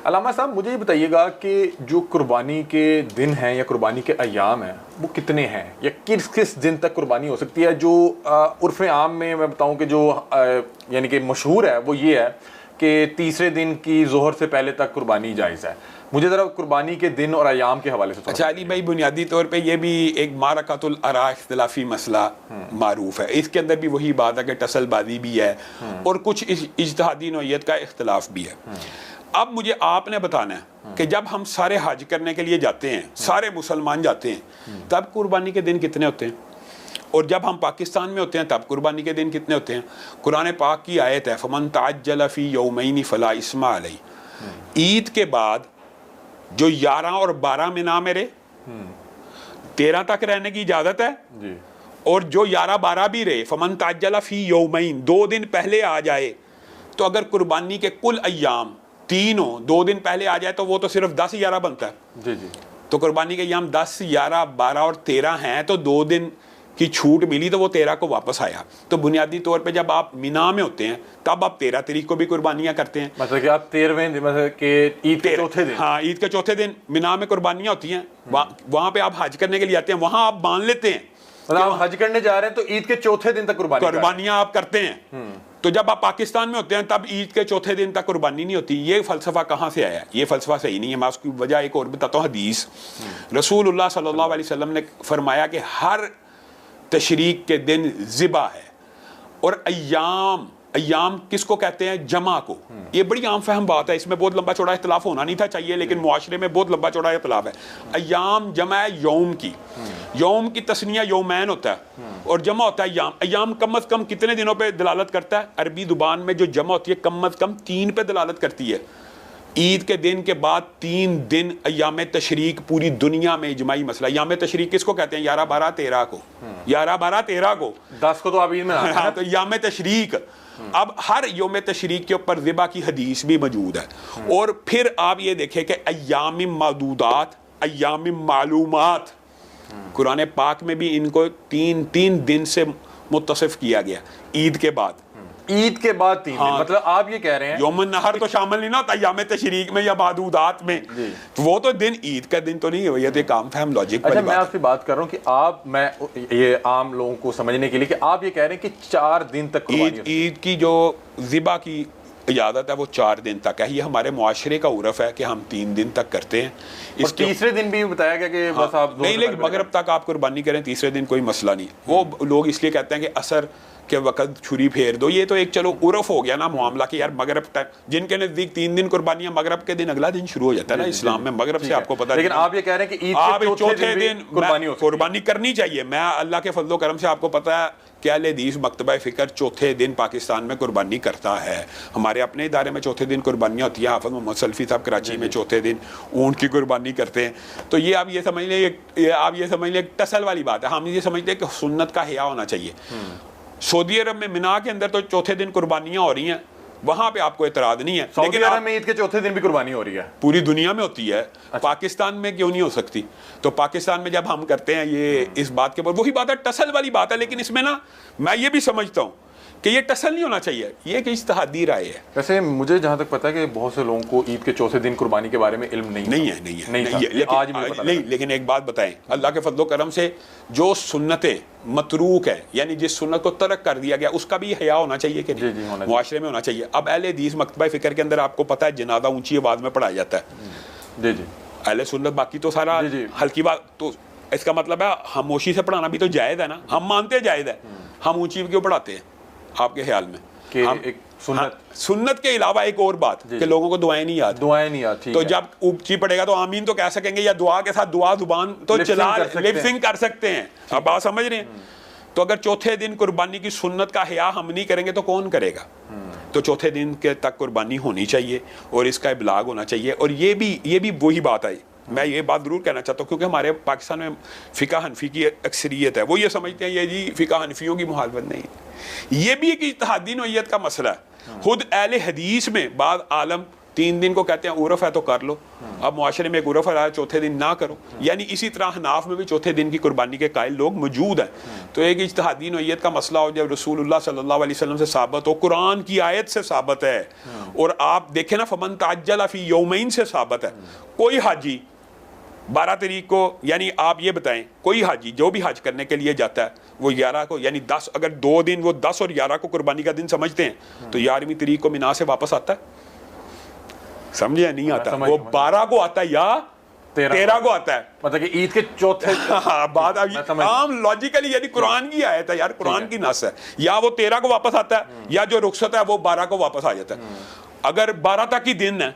علامہ صاحب مجھے یہ بتائیے گا کہ جو قربانی کے دن ہیں یا قربانی کے ایام ہیں وہ کتنے ہیں یا کس کس دن تک قربانی ہو سکتی ہے؟ جو عرف عام میں بتاؤں کہ جو یعنی کہ مشہور ہے وہ یہ ہے کہ تیسرے دن کی ظہر سے پہلے تک قربانی جائز ہے. مجھے ذرا قربانی کے دن اور ایام کے حوالے سے. اچھا علی بھائی، بنیادی طور پہ یہ بھی ایک معرکۃ الآراء اختلافی مسئلہ معروف ہے. اس کے اندر بھی وہی بات ہے کہ ٹسل بازی بھی ہے اور کچھ اجتہادی نوعیت کا اختلاف بھی ہے. اب مجھے آپ نے بتانا ہے کہ جب ہم سارے حج کرنے کے لیے جاتے ہیں، سارے مسلمان جاتے ہیں، تب قربانی کے دن کتنے ہوتے ہیں؟ اور جب ہم پاکستان میں ہوتے ہیں تب قربانی کے دن کتنے ہوتے ہیں؟ قرآن پاک کی آیت ہے فَمَن تَعَجَّلَ فِي يَوْمَيْنِ فَلَا إِثْمَ عَلَيْهِ. عید کے بعد جو 11 اور 12 منا میں رہے 13 تک رہنے کی اجازت ہے، اور جو 11 12 بھی رہے فَمَن تَعَجَّلَ فِي يَوْمَيْن 2 دن پہلے آ جائے، تو اگر قربانی کے کل ایام 3 ہوں، 2 دن پہلے آ جائے تو وہ تو صرف 10 11 بنتا ہے. تو قربانی کے ایام 10 11 12 اور 13 ہیں، تو 2 دن کی چھوٹ ملی تو وہ 13 کو واپس آیا. تو بنیادی طور پہ جب آپ مینا میں ہوتے ہیں تب آپ 13 تاریخ کو بھی قربانیاں کرتے ہیں. مطلب کہ آپ 13ویں دن، مطلب کہ عید کے چوتھے دن. ہاں، عید کے چوتھے دن مینا میں قربانیاں ہوتی ہیں. وہاں پہ آپ حج کرنے کے لیے آتے ہیں، وہاں آپ باندھ لیتے ہیں. مطلب آپ حج کرنے جا رہے ہیں تو عید کے چوتھے دن تک قربانیاں آپ کرتے ہیں. تو جب آپ پاکستان میں ہوتے ہیں تب عید کے چوتھے دن تک قربانی نہیں ہوتی. یہ فلسفہ کہاں سے آیا؟ یہ فلسفہ صحیح نہیں ہے. میں اس کی وجہ ایک اور بتاتا ہوں. حدیث رسول اللہ صلی اللہ علیہ وسلم نے فرمایا کہ ہر تشریق کے دن ذبح ہے. اور ایام کس کو کہتے ہیں؟ جمع کو. یہ بڑی عام فہم بات ہے، اس میں بہت لمبا چوڑا اختلاف ہونا نہیں تھا چاہیے، لیکن معاشرے میں بہت لمبا چوڑا اختلاف ہے. ایام جمع ہے یوم کی. یوم کی تسنیہ یومین ہوتا ہے اور جمع ہوتا ہے ایام. ایام کم از کم کتنے دنوں پہ دلالت کرتا ہے؟ عربی زبان میں جو جمع ہوتی ہے کم از کم 3 پہ دلالت کرتی ہے. عید کے دن کے بعد 3 دن ایام تشریق پوری دنیا میں اجماعی مسئلہ. ایام تشریق کس کو کہتے ہیں؟ 11 12 13 کو. 11 12 13 کو. 10 کو تو آپ عید میں ہاں، تو ایام تشریق. اب ہر یوم تشریق کے اوپر ذبح کی حدیث بھی موجود ہے. اور پھر آپ یہ دیکھیں کہ ایام معدودات، ایام معلومات، قرآن پاک میں بھی ان کو 3 دن سے متصف کیا گیا. عید کے بعد 3 دن. مطلب آپ یہ کہہ رہے ہیں یوم النحر تو شامل نہیں نہ ہوتا ایام تشریق میں یا معدودات میں. وہ تو دن عید کا دن تو نہیں ہے. یہ تو ایک عام فہم لاجک. اچھا، میں آپ سے بات کر رہا ہوں کہ میں یہ عام لوگوں کو سمجھنے کے لیے کہ آپ یہ کہہ رہے ہیں کہ 4 دن تک عید کی جو ذبح کی اجازت ہے وہ 4 دن تک ہے. یہ ہمارے معاشرے کا عرف ہے کہ ہم 3 دن تک کرتے ہیں. اس تیسرے دن بھی بتایا گیا کہ بس آپ نہیں، لیکن مغرب تک آپ قربانی کریں، تیسرے دن کوئی مسئلہ نہیں. وہ لوگ اس لیے کہتے ہیں کہ عصر کے وقت چھری پھیر دو. یہ تو ایک چلو عرف ہو گیا نا معاملہ کہ یار مغرب ٹائم، جن کے نزدیک 3 دن قربانیاں، مغرب کے دن اگلا دن شروع ہو جاتا ہے نا اسلام میں. مغرب سے آپ کو پتہ. لیکن آپ یہ کہہ رہے ہیں کہ عید کے چوتھے دن قربانی کرنی چاہیے. میں اللہ کے فضل و کرم سے آپ کو پتہ ہے کہ اہل حدیث مکتبہ فکر چوتھے دن پاکستان میں قربانی کرتا ہے. ہمارے اپنے ادارے میں چوتھے دن قربانیاں ہوتی ہیں. حافظ محمد سلفی صاحب کراچی میں چوتھے دن اونٹ کی قربانی کرتے ہیں. تو یہ آپ یہ سمجھ لیں، آپ یہ سمجھ لیں ٹسل والی بات ہے. ہم یہ سمجھتے ہیں کہ سنت کا حیا ہونا چاہیے. سعودی عرب میں مینا کے اندر تو چوتھے دن قربانیاں ہو رہی ہیں، وہاں پہ آپ کو اعتراض نہیں ہے. سعودی عرب میں عید کے چوتھے دن بھی قربانی ہو رہی ہے. پوری دنیا میں ہوتی ہے. پاکستان میں کیوں نہیں ہو سکتی؟ تو پاکستان میں جب ہم کرتے ہیں یہ اس بات کے اوپر، وہی بات ہے ٹسل والی بات ہے. لیکن اس میں نا میں یہ بھی سمجھتا ہوں کہ یہ ٹسل نہیں ہونا چاہیے. یہ کہ اجتہادی رائے ہے. ویسے مجھے جہاں تک پتا ہے کہ بہت سے لوگوں کو عید کے چوتھے دن قربانی کے بارے میں علم نہیں ہے. لیکن ایک بات بتائیں، اللہ کے فضل و کرم سے جو سنتیں متروک ہے، یعنی جس سنت کو ترک کر دیا گیا، اس کا بھی حیا ہونا چاہیے کہ نہیں؟ معاشرے میں ہونا چاہیے. اب اہل حدیث مکتبہ فکر کے اندر آپ کو پتا ہے جنازہ اونچی آواز میں پڑھایا جاتا ہے. اہل سنت باقی تو سارا ہلکی بات. تو اس کا مطلب ہے خاموشی سے پڑھانا بھی تو جائز ہے نا. ہم مانتے جائز ہے، ہم اونچی کیوں پڑھاتے ہیں آپ کے خیال میں؟ سنت کے علاوہ ایک اور بات کہ لوگوں کو دعائیں نہیں آتی. تو جب اونچی پڑے گا تو آمین تو کہہ سکیں گے، یا دعا کے ساتھ دعا زبان تو چلا لپ سنگ کر سکتے ہیں. اب بات سمجھ رہے ہیں؟ تو اگر چوتھے دن قربانی کی سنت کا حیا ہم نہیں کریں گے تو کون کرے گا؟ تو چوتھے دن کے تک قربانی ہونی چاہیے اور اس کا ابلاغ ہونا چاہیے. اور یہ بھی وہی بات آئی. میں یہ بات ضرور کہنا چاہتا ہوں کیونکہ ہمارے پاکستان میں فقہ حنفی کی اکثریت ہے. وہ یہ سمجھتے ہیں یہ جی فقہ حنفیوں کی مخالفت نہیں. یہ بھی ایک اجتہادی نوعیت کا مسئلہ ہے. خود اہل حدیث میں بعض عالم 3 دن کو کہتے ہیں عرف ہے تو کر لو. اب معاشرے میں ایک عرف ہے چوتھے دن نہ کرو. یعنی اسی طرح حناف میں بھی چوتھے دن کی قربانی کے قائل لوگ موجود ہیں. تو ایک اجتہادی نوعیت کا مسئلہ ہو جب رسول اللہ صلی اللہ علیہ وسلم سے ثابت ہو, قرآن کی آیت سے ثابت ہے, اور آپ دیکھیں نا فمن تعجل فی یومین سے ثابت ہے. کوئی حاجی 12 تاریخ کو, یعنی آپ یہ بتائیں کوئی حاجی جو بھی حج کرنے کے لیے جاتا ہے وہ 11 کو, یعنی 10, اگر 2 دن وہ 10 اور 11 کو قربانی کا دن سمجھتے ہیں تو 11ویں تاریخ کو مینا سے واپس آتا ہے, سمجھے نہیں آتا, وہ 12 کو آتا ہے یا 13 کو آتا ہے, مطلب کہ عید کے چوتھے. بات عام لاجیکلی, یعنی قرآن کی آیت ہے یار, قرآن کی نص ہے, یا وہ 13 کو واپس آتا ہے یا جو رخصت ہے وہ 12 کو واپس آ جاتا ہے. اگر 12 تک ہی دن ہے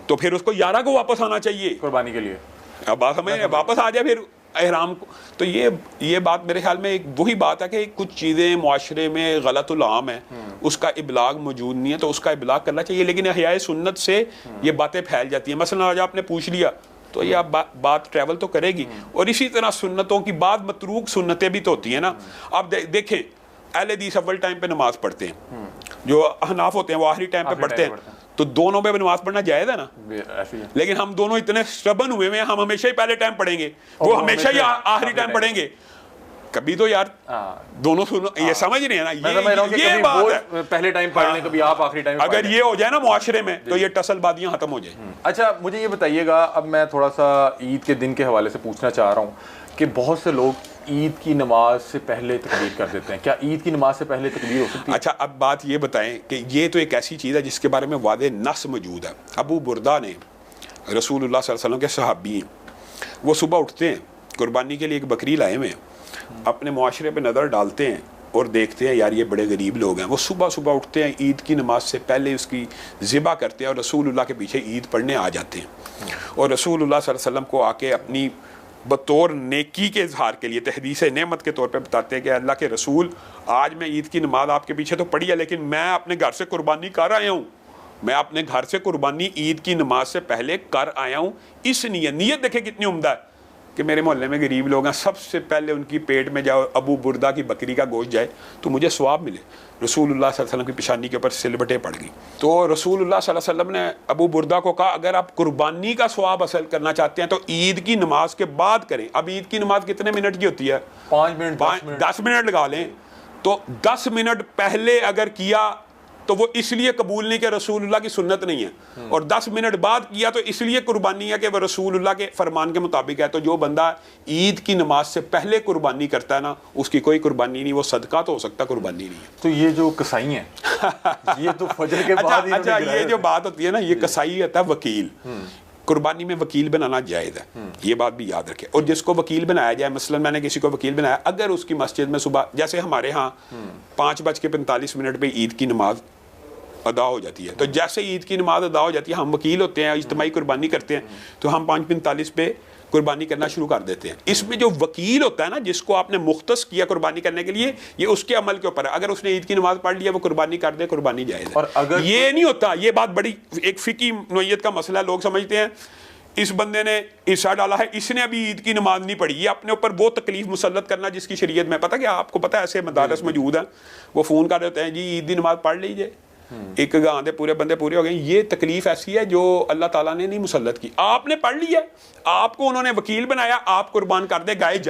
تو پھر اس کو 11 کو واپس آنا چاہیے قربانی کے لیے. اب بات ہمیں واپس آ جائے پھر احرام کو. تو یہ بات میرے خیال میں ایک وہی بات ہے کہ کچھ چیزیں معاشرے میں غلط العام ہیں, اس کا ابلاغ موجود نہیں ہے تو اس کا ابلاغ کرنا چاہیے, لیکن احیاء سنت سے یہ باتیں پھیل جاتی ہیں. مثلا آج آپ نے پوچھ لیا تو یہ بات ٹریول تو کرے گی, اور اسی طرح سنتوں کی بعض متروک سنتیں بھی تو ہوتی ہیں نا. آپ دیکھیں اہل حدیث اول ٹائم پہ نماز پڑھتے ہیں, جو احناف ہوتے ہیں وہ آخری ٹائم پہ پڑھتے ہیں, تو دونوں پہ نماز پڑھنا جائز ہے نا. لیکن ہم دونوں اتنے سٹبن ہوئے ہیں, ہم ہمیشہ ہی پہلے ٹائم پڑھیں گے, وہ ہمیشہ ہی آخری ٹائم پڑھیں گے. کبھی تو یار دونوں یہ سمجھ رہے ہیں نا, یہ بات ہے پہلے ٹائم پڑھ لیں کبھی آپ آخری ٹائم. اگر یہ ہو جائے نا معاشرے میں تو یہ ٹسل بازیاں ختم ہو جائیں. اچھا مجھے یہ بتائیے گا, اب میں تھوڑا سا عید کے دن کے حوالے سے پوچھنا چاہ رہا ہوں کہ بہت سے لوگ عید کی نماز سے پہلے تکبیر کر دیتے ہیں, کیا عید کی نماز سے پہلے تکبیر ہو سکتی ہے؟ اچھا اب بات یہ بتائیں کہ یہ تو ایک ایسی چیز ہے جس کے بارے میں واضح نص موجود ہے. ابو بردہ نے رسول اللہ صلی اللہ علیہ وسلم کے صحابی ہیں, وہ صبح اٹھتے ہیں, قربانی کے لیے ایک بکری لائے ہوئے ہیں, اپنے معاشرے پہ نظر ڈالتے ہیں اور دیکھتے ہیں یار یہ بڑے غریب لوگ ہیں, وہ صبح اٹھتے ہیں, عید کی نماز سے پہلے اس کی ذبح کرتے ہیں اور رسول اللہ کے پیچھے عید پڑھنے آ جاتے ہیں, اور رسول اللہ صلی اللہ علیہ وسلم کو آ کے اپنی بطور نیکی کے اظہار کے لیے تحدیث نعمت کے طور پہ بتاتے ہیں کہ اللہ کے رسول آج میں عید کی نماز آپ کے پیچھے تو پڑھی ہے, لیکن میں اپنے گھر سے قربانی کر آیا ہوں, میں اپنے گھر سے قربانی عید کی نماز سے پہلے کر آیا ہوں. اس نیت دیکھیں کتنی عمدہ ہے کہ میرے محلے میں غریب لوگ ہیں, سب سے پہلے ان کی پیٹ میں جاؤ ابو بردہ کی بکری کا گوشت جائے تو مجھے ثواب ملے. رسول اللہ صلی اللہ علیہ وسلم کی پیشانی کے اوپر سلبٹیں پڑ گئی. تو رسول اللہ صلی اللہ علیہ وسلم نے ابو بردہ کو کہا اگر آپ قربانی کا ثواب حاصل کرنا چاہتے ہیں تو عید کی نماز کے بعد کریں. اب عید کی نماز کتنے منٹ کی ہوتی ہے؟ 5 منٹ 10 منٹ لگا لیں. تو 10 منٹ پہلے اگر کیا تو وہ اس لیے قبول نہیں کہ رسول اللہ کی سنت نہیں ہے, اور 10 منٹ بعد کیا تو اس لیے قربانی ہے کہ وہ رسول اللہ کے فرمان کے مطابق ہے. تو جو بندہ عید کی نماز سے پہلے قربانی کرتا ہے نا, اس کی کوئی قربانی نہیں, وہ صدقہ تو ہو سکتا, قربانی نہیں ہے. تو یہ جو کسائی ہیں یہ تو فجر کے بعد ہی. اچھا یہ جو بات ہوتی ہے نا, یہ کسائی ہوتا ہے وکیل. قربانی میں وکیل بنانا جائز ہے, یہ بات بھی یاد رکھے. اور جس کو وکیل بنایا جائے, مثلا میں نے کسی کو وکیل بنایا, اگر اس کی مسجد میں صبح جیسے ہمارے ہاں 5:45 پہ عید کی نماز ادا ہو جاتی ہے, تو جیسے عید کی نماز ادا ہو جاتی ہے ہم وکیل ہوتے ہیں, اجتماعی قربانی کرتے ہیں, تو ہم 5:45 پہ قربانی کرنا شروع کر دیتے ہیں. اس میں جو وکیل ہوتا ہے نا, جس کو آپ نے مختص کیا قربانی کرنے کے لیے, یہ اس کے عمل کے اوپر ہے. اگر اس نے عید کی نماز پڑھ لیا وہ قربانی کر دے, قربانی جائز ہے. اور اگر یہ نہیں ہوتا, یہ بات بڑی ایک فقہی نوعیت کا مسئلہ ہے. لوگ سمجھتے ہیں اس بندے نے حصہ ڈالا ہے, اس نے ابھی عید کی نماز نہیں پڑھی, یہ اپنے اوپر وہ تکلیف مسلط کرنا جس کی شریعت میں پتہ کیا آپ کو پتہ ہے ایسے مدارس موجود ہیں, وہ فون کر دیتے ہیں جی عید کی نماز پڑھ لیجیے, ایک گاؤں دے پورے بندے پورے ہو گئے. یہ تکلیف ایسی ہے جو اللہ تعالیٰ نے نہیں مسلط کی, آپ نے پڑھ لی ہے, آپ کو انہوں نے وکیل بنایا, آپ قربان کر دے, گائے جائے.